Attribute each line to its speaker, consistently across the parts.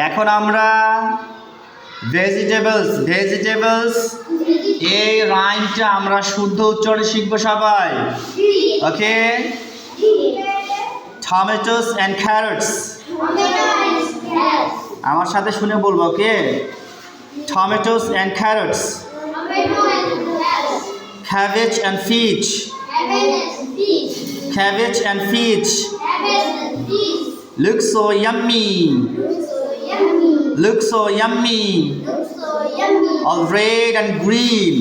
Speaker 1: এখন আমরা ভেজিটেবলস এই রাইমটা আমরা শুদ্ধ উচ্চারণে শিখব সবাই। Okay, tomatoes and carrots. আমার সাথে শুনে বলবো। Okay, tomatoes and carrots, cabbage and peach, cabbage and peach, look so yummy, look so yummy, all red and green.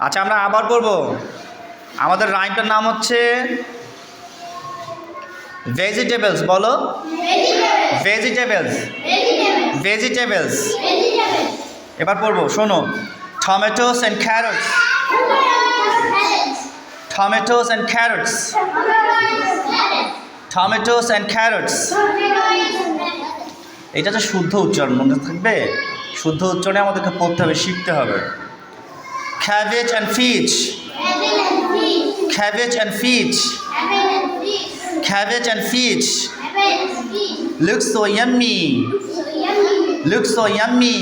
Speaker 1: আচ্ছা, আমরা আবার করব। আমাদের রাইমটার নাম হচ্ছে ভেজিটেবলস। বলো, ভেজিটেবলস, ভেজিটেবলস। এবার পড়বো, শোনো। Tomatoes and carrots, tomatoes and carrots, tomatoes and carrots. এটা তো শুদ্ধ উচ্চারণ, মনে থাকবে। শুদ্ধ উচ্চারণে আমাদেরকে পড়তে হবে, শিখতে হবে। Cabbage and peach, cabbage and peach, cabbage and peach, looks so yummy, looks so yummy,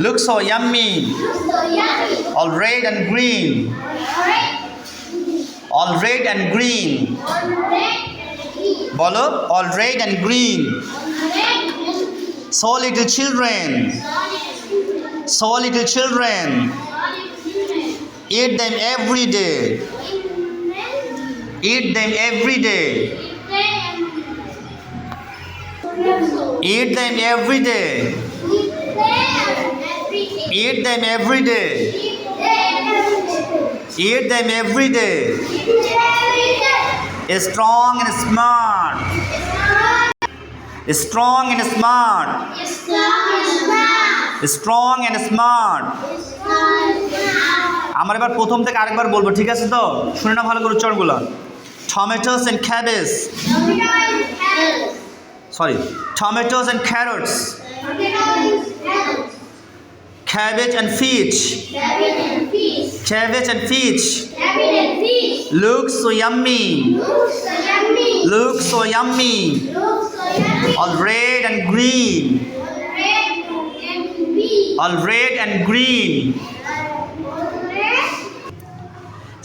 Speaker 1: looks so yummy, all red and green, all red and green. বলো, all red and green. So little children, so little children, eat them every day, eat them every day, eat them every day, eat them every day, eat them every day. Strong and smart, strong and smart, strong and smart. আমরা এবার প্রথম থেকে আরেকবার বলবো, ঠিক আছে তো? শুনে না ভালো করে উচ্চারণগুলো। Tomatoes and cabbage, sorry, tomatoes and carrots, cabbage and peach, cabbage and peach, looks so yummy, looks so yummy, all red and green, all red and green.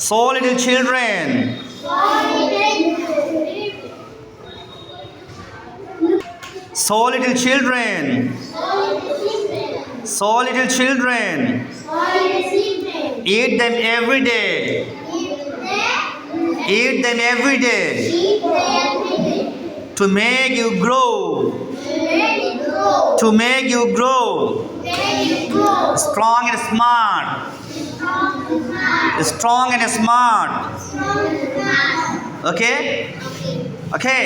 Speaker 1: So little children, so little children, so little children, eat them every day, eat them every day, to make you grow, to make you grow, strong and smart, strong and smart. Okay, okay.